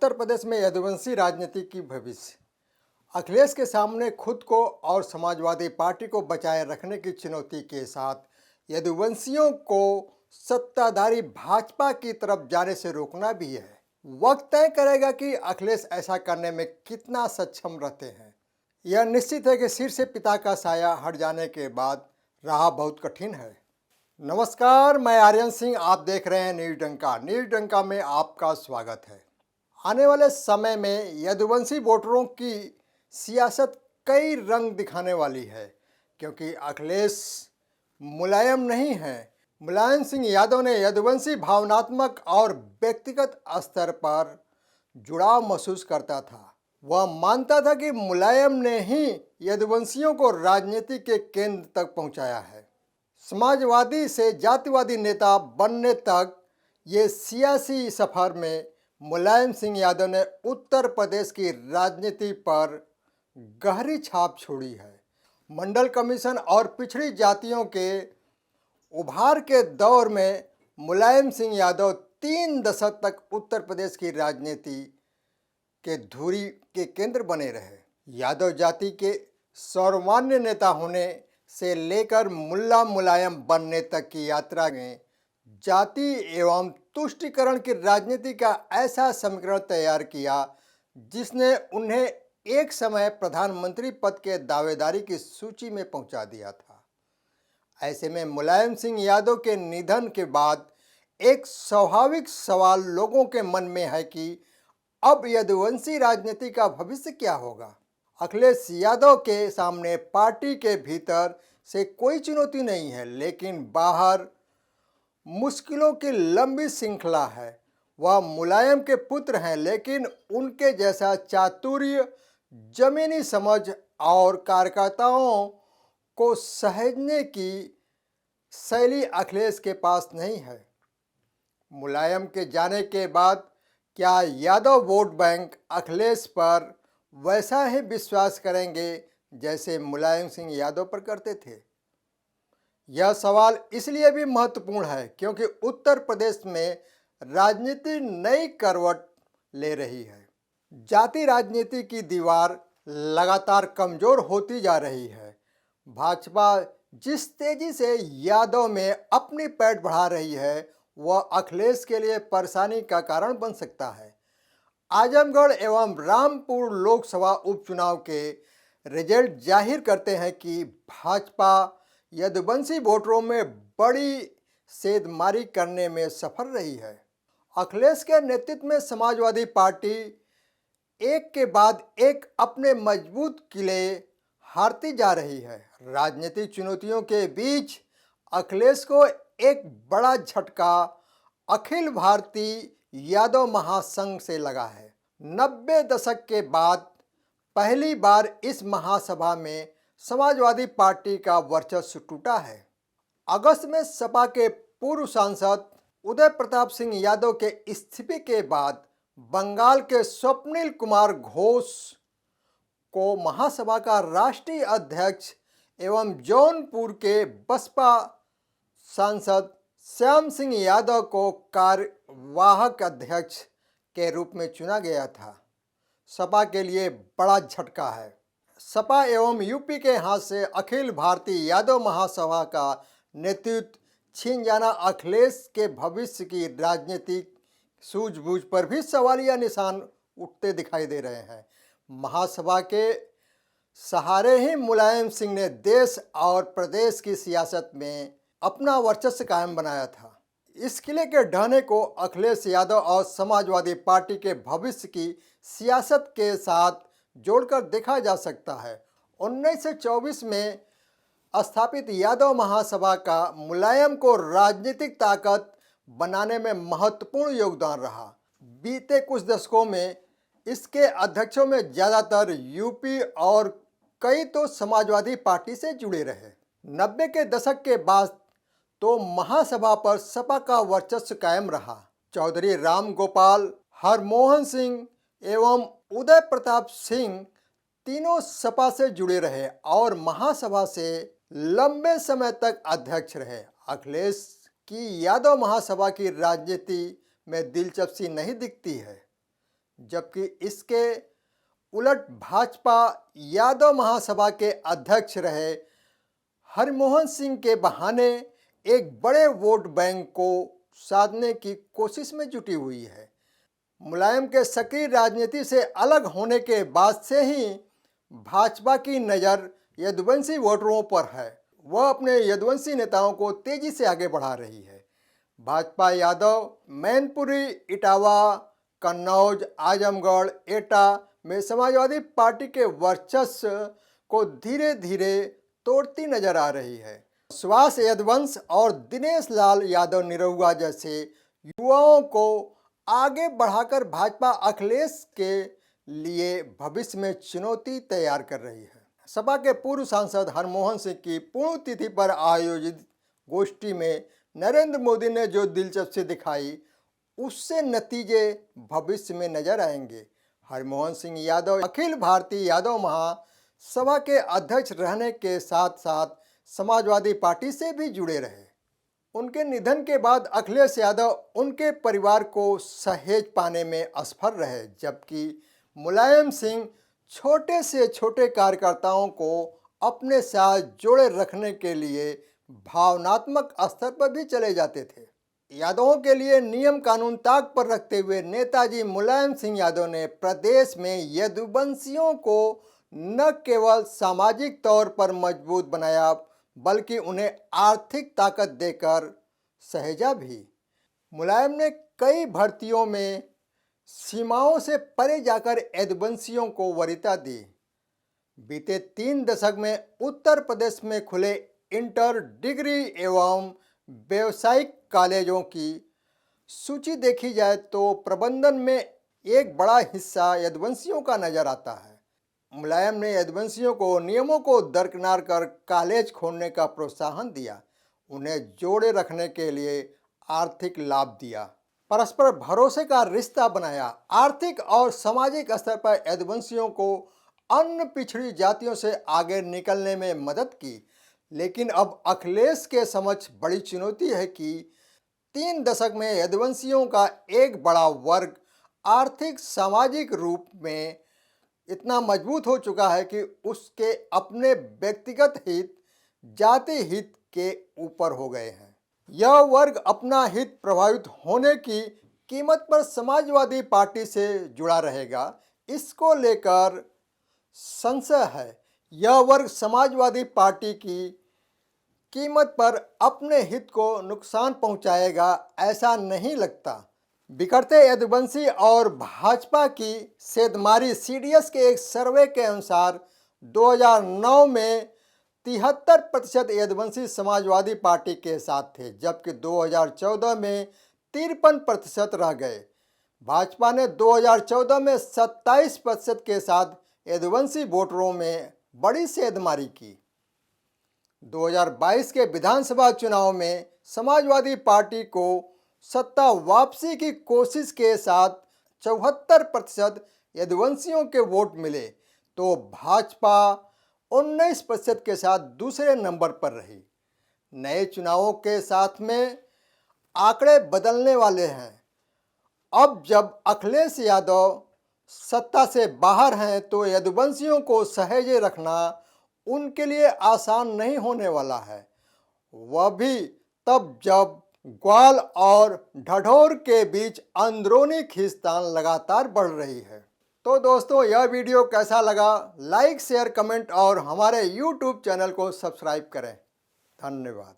उत्तर प्रदेश में यदुवंशी राजनीति की भविष्य। अखिलेश के सामने खुद को और समाजवादी पार्टी को बचाए रखने की चुनौती के साथ यदुवंशियों को सत्ताधारी भाजपा की तरफ जाने से रोकना भी है। वक्त तय करेगा कि अखिलेश ऐसा करने में कितना सक्षम रहते हैं। यह निश्चित है कि सिर से पिता का साया हट जाने के बाद राह बहुत कठिन है। नमस्कार, मैं आर्यन सिंह, आप देख रहे हैं न्यूज डंका। न्यूज डंका में आपका स्वागत है। आने वाले समय में यदुवंशी वोटरों की सियासत कई रंग दिखाने वाली है, क्योंकि अखिलेश मुलायम नहीं है। मुलायम सिंह यादव ने यदुवंशी भावनात्मक और व्यक्तिगत स्तर पर जुड़ाव महसूस करता था। वह मानता था कि मुलायम ने ही यदुवंशियों को राजनीति के केंद्र तक पहुंचाया है। समाजवादी से जातिवादी नेता बनने तक ये सियासी सफर में मुलायम सिंह यादव ने उत्तर प्रदेश की राजनीति पर गहरी छाप छोड़ी है। मंडल कमीशन और पिछड़ी जातियों के उभार के दौर में मुलायम सिंह यादव 3 दशक तक उत्तर प्रदेश की राजनीति के धुरी के केंद्र बने रहे। यादव जाति के सर्वमान्य नेता होने से लेकर मुल्ला मुलायम बनने तक की यात्रा में जाति एवं तुष्टीकरण की राजनीति का ऐसा समीकरण तैयार किया जिसने उन्हें एक समय प्रधानमंत्री पद के दावेदारी की सूची में पहुंचा दिया था। ऐसे में मुलायम सिंह यादव के निधन के बाद एक स्वाभाविक सवाल लोगों के मन में है कि अब यदुवंशी राजनीति का भविष्य क्या होगा। अखिलेश यादव के सामने पार्टी के भीतर से कोई चुनौती नहीं है, लेकिन बाहर मुश्किलों की लंबी श्रृंखला है। वह मुलायम के पुत्र हैं, लेकिन उनके जैसा चातुर्य, जमीनी समझ और कार्यकर्ताओं को सहेजने की शैली अखिलेश के पास नहीं है। मुलायम के जाने के बाद क्या यादव वोट बैंक अखिलेश पर वैसा ही विश्वास करेंगे जैसे मुलायम सिंह यादव पर करते थे? यह सवाल इसलिए भी महत्वपूर्ण है क्योंकि उत्तर प्रदेश में राजनीति नई करवट ले रही है। जाति राजनीति की दीवार लगातार कमजोर होती जा रही है। भाजपा जिस तेजी से यादव में अपनी पैठ बढ़ा रही है, वह अखिलेश के लिए परेशानी का कारण बन सकता है। आजमगढ़ एवं रामपुर लोकसभा उपचुनाव के रिजल्ट जाहिर करते हैं कि भाजपा यदुवंशी वोटरों में बड़ी सेंधमारी करने में सफल रही है। अखिलेश के नेतृत्व में समाजवादी पार्टी एक के बाद एक अपने मजबूत किले हारती जा रही है। राजनीतिक चुनौतियों के बीच अखिलेश को एक बड़ा झटका अखिल भारतीय यादव महासंघ से लगा है। 90 दशक के बाद पहली बार इस महासभा में समाजवादी पार्टी का वर्चस्व टूटा है। अगस्त में सपा के पूर्व सांसद उदय प्रताप सिंह यादव के इस्तीफे के बाद बंगाल के स्वप्निल कुमार घोष को महासभा का राष्ट्रीय अध्यक्ष एवं जौनपुर के बसपा सांसद श्याम सिंह यादव को कार्यवाहक अध्यक्ष के रूप में चुना गया था। सपा के लिए बड़ा झटका है। सपा एवं यूपी के हाथ से अखिल भारतीय यादव महासभा का नेतृत्व छीन जाना अखिलेश के भविष्य की राजनीतिक सूझबूझ पर भी सवालिया निशान उठते दिखाई दे रहे हैं। महासभा के सहारे ही मुलायम सिंह ने देश और प्रदेश की सियासत में अपना वर्चस्व कायम बनाया था। इस किले के ढहने को अखिलेश यादव और समाजवादी पार्टी के भविष्य की सियासत के साथ जोड़कर देखा जा सकता है। 1924 में स्थापित यादव महासभा का मुलायम को राजनीतिक ताकत बनाने में महत्वपूर्ण योगदान रहा। बीते कुछ दशकों में इसके अध्यक्षों में ज़्यादातर यूपी और कई तो समाजवादी पार्टी से जुड़े रहे। 90 के दशक के बाद तो महासभा पर सपा का वर्चस्व कायम रहा। चौधरी राम गोपाल, हरमोहन सिंह एवं उदय प्रताप सिंह तीनों सपा से जुड़े रहे और महासभा से लंबे समय तक अध्यक्ष रहे। अखिलेश की यादव महासभा की राजनीति में दिलचस्पी नहीं दिखती है। जबकि इसके उलट भाजपा यादव महासभा के अध्यक्ष रहे हरमोहन सिंह के बहाने एक बड़े वोट बैंक को साधने की कोशिश में जुटी हुई है। मुलायम के सक्रिय राजनीति से अलग होने के बाद से ही भाजपा की नज़र यदुवंशी वोटरों पर है। वह अपने यदुवंशी नेताओं को तेजी से आगे बढ़ा रही है। भाजपा यादव मैनपुरी, इटावा, कन्नौज, आजमगढ़, एटा में समाजवादी पार्टी के वर्चस्व को धीरे धीरे तोड़ती नजर आ रही है। सुभाष यदुवंश और दिनेश लाल यादव निरहुआ जैसे युवाओं को आगे बढ़ाकर भाजपा अखिलेश के लिए भविष्य में चुनौती तैयार कर रही है। सपा के पूर्व सांसद हरमोहन सिंह की पुण्यतिथि पर आयोजित गोष्ठी में नरेंद्र मोदी ने जो दिलचस्पी दिखाई, उससे नतीजे भविष्य में नजर आएंगे। हरमोहन सिंह यादव अखिल भारतीय यादव महासभा के अध्यक्ष रहने के साथ साथ समाजवादी पार्टी से भी जुड़े रहे। उनके निधन के बाद अखिलेश यादव उनके परिवार को सहेज पाने में असफल रहे, जबकि मुलायम सिंह छोटे से छोटे कार्यकर्ताओं को अपने साथ जोड़े रखने के लिए भावनात्मक स्तर पर भी चले जाते थे। यादवों के लिए नियम कानून ताक पर रखते हुए नेताजी मुलायम सिंह यादव ने प्रदेश में यदुवंशियों को न केवल सामाजिक तौर पर मजबूत बनाया, बल्कि उन्हें आर्थिक ताकत देकर सहेजा भी। मुलायम ने कई भर्तियों में सीमाओं से परे जाकर यदुवंशियों को वरीयता दी। बीते 3 दशक में उत्तर प्रदेश में खुले इंटर, डिग्री एवं व्यावसायिक कॉलेजों की सूची देखी जाए तो प्रबंधन में एक बड़ा हिस्सा यदुवंशियों का नजर आता है। मुलायम ने यदुवंशियों को नियमों को दरकिनार कर कॉलेज खोलने का प्रोत्साहन दिया, उन्हें जोड़े रखने के लिए आर्थिक लाभ दिया, परस्पर भरोसे का रिश्ता बनाया। आर्थिक और सामाजिक स्तर पर यदुवंशियों को अन्य पिछड़ी जातियों से आगे निकलने में मदद की। लेकिन अब अखिलेश के समक्ष बड़ी चुनौती है कि 3 दशक में यदुवंशियों का एक बड़ा वर्ग आर्थिक सामाजिक रूप में इतना मजबूत हो चुका है कि उसके अपने व्यक्तिगत हित जाति हित के ऊपर हो गए हैं। यह वर्ग अपना हित प्रभावित होने की कीमत पर समाजवादी पार्टी से जुड़ा रहेगा, इसको लेकर संशय है। यह वर्ग समाजवादी पार्टी की कीमत पर अपने हित को नुकसान पहुंचाएगा, ऐसा नहीं लगता। बिखरते यदुवंशी और भाजपा की सेंधमारी सीडीएस के एक सर्वे के अनुसार 2009 में 73% यदुवंशी समाजवादी पार्टी के साथ थे, जबकि 2014 में 53% रह गए। भाजपा ने 2014 में 27% के साथ यदुवंशी वोटरों में बड़ी सेंधमारी की। 2022 के विधानसभा चुनाव में समाजवादी पार्टी को सत्ता वापसी की कोशिश के साथ 74% यदुवंशियों के वोट मिले, तो भाजपा 19% के साथ दूसरे नंबर पर रही। नए चुनावों के साथ में आंकड़े बदलने वाले हैं। अब जब अखिलेश यादव सत्ता से बाहर हैं तो यदुवंशियों को सहेजे रखना उनके लिए आसान नहीं होने वाला है, वह भी तब जब ग्वाल और ढढोर के बीच अंदरूनी खींचतान लगातार बढ़ रही है। तो दोस्तों, यह वीडियो कैसा लगा? लाइक, शेयर, कमेंट और हमारे YouTube चैनल को सब्सक्राइब करें। धन्यवाद।